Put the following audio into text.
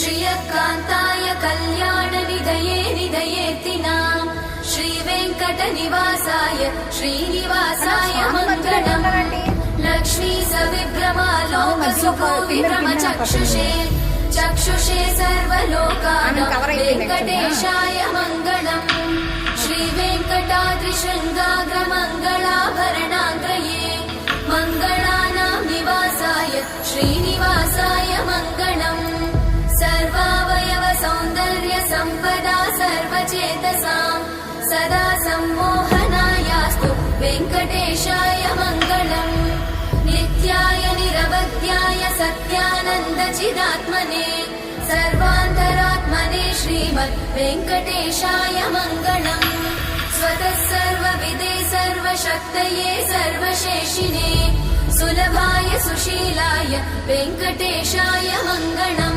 श्रियकान्ताय कल्याणनिधये निधयेत्तिनाम् श्रीवेङ्कटनिवासाय श्रीनिवासाय मङ्गलम् लक्ष्मी सविभ्रमालोकसुखोविभ्रमचक्षुषे चक्षुषे सर्वलोकानां वेङ्कटेशाय मङ्गलम् श्रीवेङ्कटाद्रिशृङ्गाग्रमङ्गलाभरणाग्रये मङ्गलानां निवासाय श्रीनिवासाय मङ्गलम् सर्वावयव सौन्दर्य सम्पदा सर्वचेतसां सदा सम्मोहनायास्तु वेङ्कटेशाय मङ्गलम् नित्याय निरवध्याय सत्यानन्दचिदात्मने सर्वान्तरात्मने श्रीमद् वेङ्कटेशाय मङ्गलम् स्वतः सर्वविदे सर्वशक्तये सर्वशेषिने सुलभाय सुशीलाय वेङ्कटेशाय मङ्गलम्।